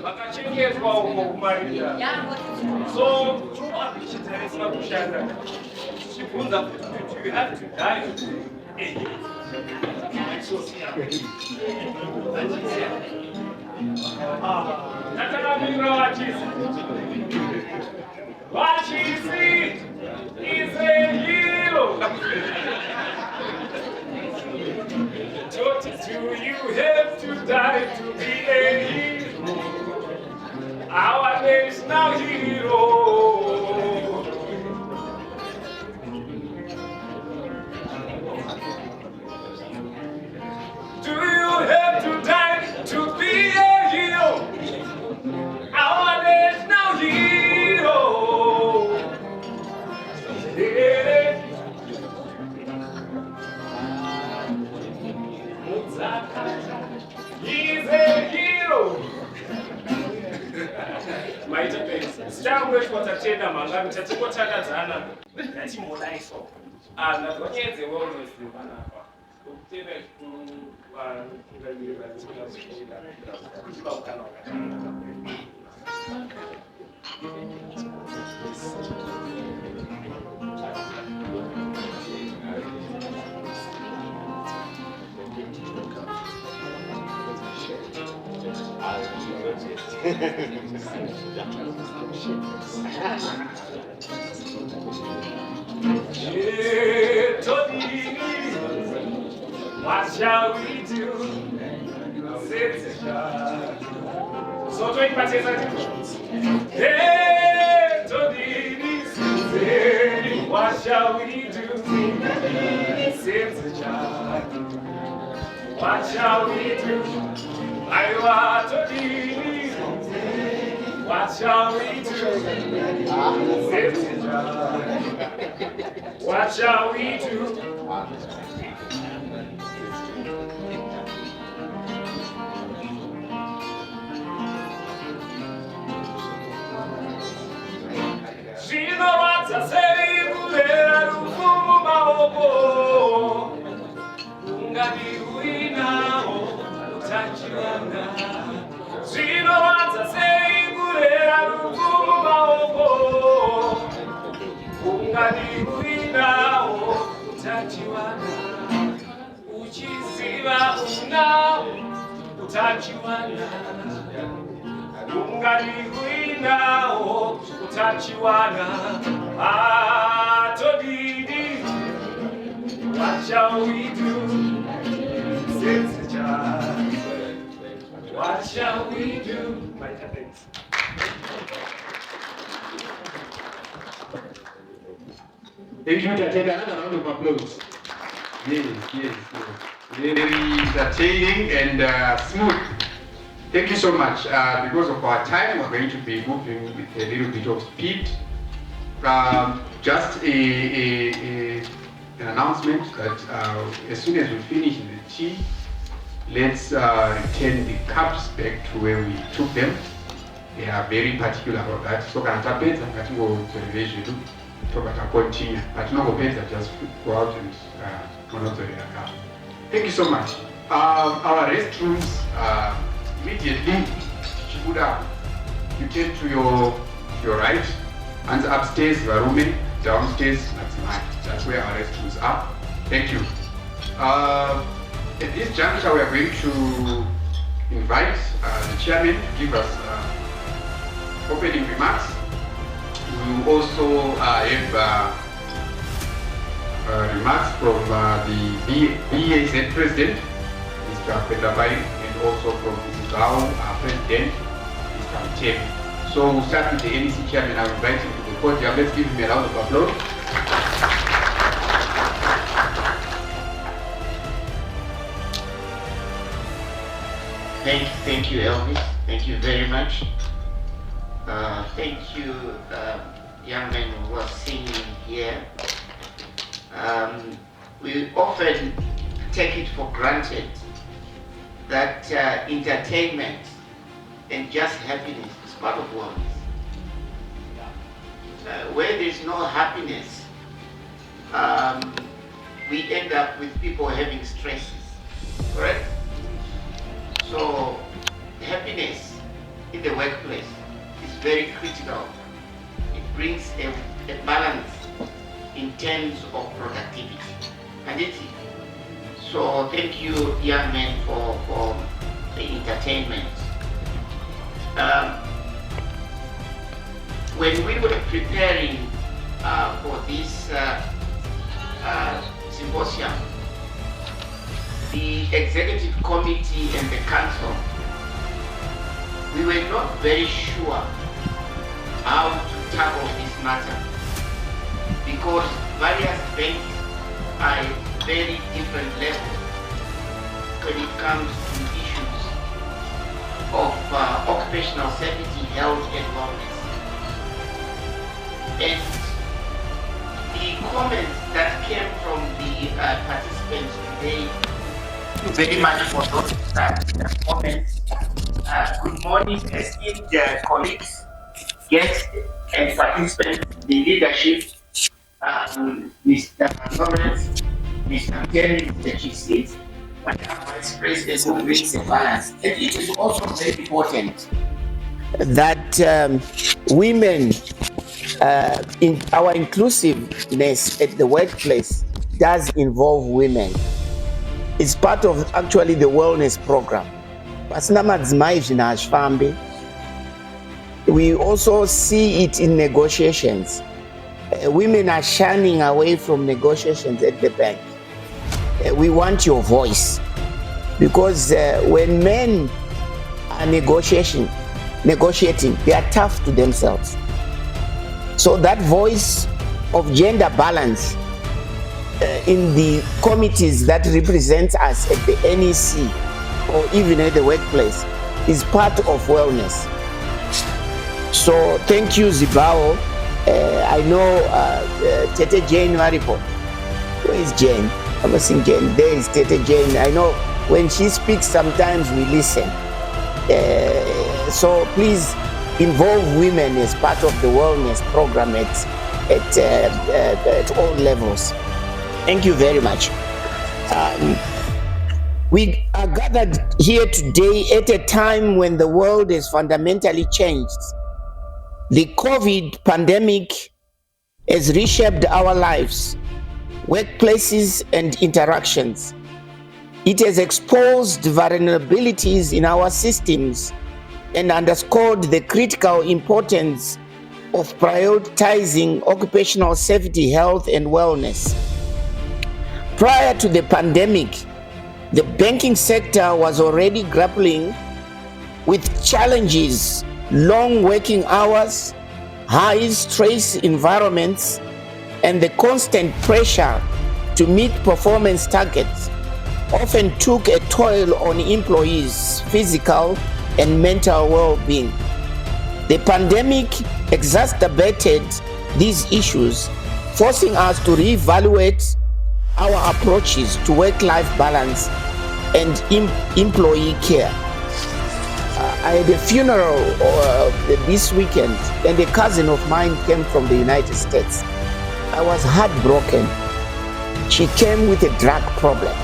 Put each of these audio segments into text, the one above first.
vakachengetwa uko kumarira. So chuma chitarisa kushanda chibvunza kuti do you have to die tatakamira vachisi is a hero. Do you have to die to be a hero? Our national hero. Do you have to die to be a hero? Our national hero. Yeah. He's a hero. Maita pensa. Sitangu wetu watatenda mangapi tatikotandadzana yachimodaiso. Nazonyedze wellness panapa. Ukutenda kunganyira kuchiba ukana wakatanga. What shall we do? So to impatience, hey, Todini, what shall we do? What shall we do? I want to be. What shall we do? What shall we do? Shino what's a say, Rufumu Maobo. Ngadi Uinao, Tachiwana. Shino what's a say, Rufumu Maobo. Ngadi Uinao, Tachiwana. Uchisiva Unao, Tachiwana. Ngadi Uinao, Tachiwana. Todidi, what shall we do? Since the child, what shall we do? My thanks. If you can take another round of applause. Yes. Very entertaining and smooth. Thank you so much. Because of our time, we're going to be moving with a little bit of speed. Just an announcement that as soon as we finish the tea, let's return the cups back to where we took them. They are very particular about that. So can I pay them? I think we'll to continue. But no better, just go out and monitor their car. Thank you so much. Our restrooms immediately you turn to your right, and upstairs Varume, downstairs that's where our restrooms are. Thank you. At this juncture, we are going to invite the chairman to give us opening remarks. We will also have remarks from the BAZ president, Mr. Pendabai, and also from Mrs. Rao, our president, Mr. Mtemi. So we'll start with the NEC chairman. I'll invite him to the podium. Let's give him a round of applause. Thank you, Elvis. Thank you very much. Thank you, young men who are singing here. We often take it for granted that entertainment and just happiness is part of wellness. Where there's no happiness, we end up with people having stresses, correct? So happiness in the workplace is very critical. It brings a balance in terms of productivity. And so thank you, young men, for the entertainment. When we were preparing for this symposium, the executive committee and the council, we were not very sure how to tackle this matter because various banks are at very different levels when it comes to issues of occupational safety, health and wellness. And the comments that came from the participants today, thank you very much for those comments. Good morning, esteemed colleagues, guests and participants, the leadership, Mr. Lawrence, Mr. Terry, Mr. Chief, Madam Vice President who brings the balance. And it is also very important that women, in our inclusiveness at the workplace does involve women. It's part of actually the wellness program. We also see it in negotiations. Women are shunning away from negotiations at the bank. We want your voice because when men are negotiating, they are tough to themselves. So that voice of gender balance in the committees that represent us at the NEC or even at the workplace is part of wellness. So thank you, Zibao. I know Tete Jane Maripo. Where is Jane? I'm not seeing Jane. There is Tete Jane. I know when she speaks, sometimes we listen. So please involve women as part of the wellness program at all levels. Thank you very much. We are gathered here today at a time when the world is fundamentally changed. The COVID pandemic has reshaped our lives, workplaces, and interactions. It has exposed vulnerabilities in our systems and underscored the critical importance of prioritizing occupational safety, health, and wellness. Prior to the pandemic, the banking sector was already grappling with challenges: long working hours, high stress environments, and the constant pressure to meet performance targets often took a toll on employees' physical and mental well-being. The pandemic exacerbated these issues, forcing us to reevaluate our approaches to work-life balance and employee care. I had a funeral this weekend, and a cousin of mine came from the United States. I was heartbroken. She came with a drug problem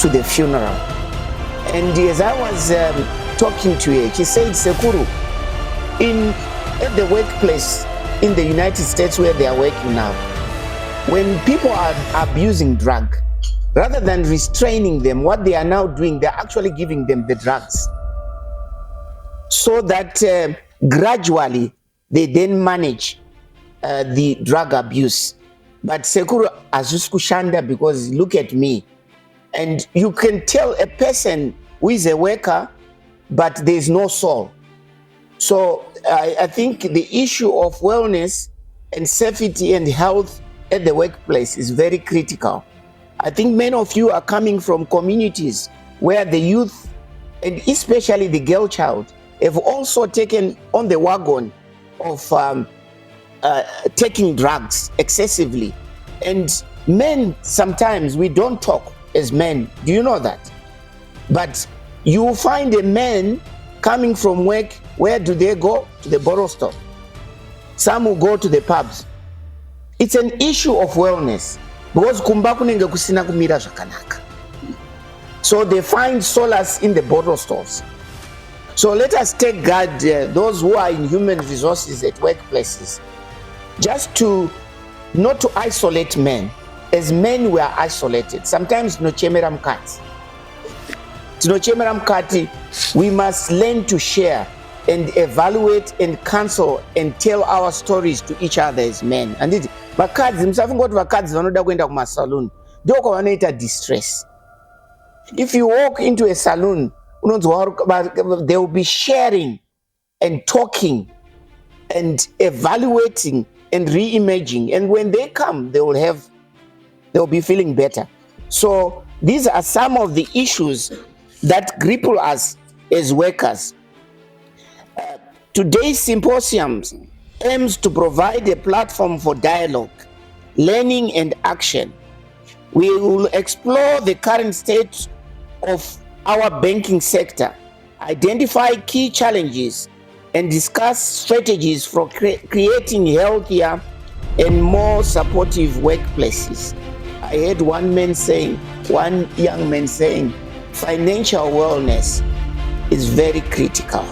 to the funeral. And as I was talking to her, she said, Sekuru, at the workplace in the United States where they are working now, when people are abusing drug, rather than restraining them, what they are now doing, they're actually giving them the drugs, so that gradually they then manage the drug abuse. But Sekuru Azuskushanda, because look at me, and you can tell a person who is a worker, but there's no soul. So I think the issue of wellness and safety and health at the workplace is very critical. I think many of you are coming from communities where the youth, and especially the girl child, have also taken on the wagon of taking drugs excessively. And men, sometimes we don't talk as men. Do you know that? But you will find a man coming from work. Where do they go? To the bottle store. Some will go to the pubs. It's an issue of wellness, because kumbakunenge kusina kumira zvakanaka. So they find solace in the bottle stores. So let us take guard, those who are in human resources at workplaces, just to not to isolate men, as men we are isolated. Sometimes nochemera mkati. We must learn to share and evaluate and counsel and tell our stories to each other as men. And it vakadzi musafungoti vakadzi vanoda kuenda kumasaloon ndiko kwavanoita distress. If you walk into a saloon, they will be sharing and talking and evaluating and reimaging, and when they come they will be feeling better. So these are some of the issues that cripple us as workers. Today's symposium aims to provide a platform for dialogue, learning and action. We will explore the current state of our banking sector, identify key challenges, and discuss strategies for creating healthier and more supportive workplaces. I heard one young man saying, financial wellness is very critical.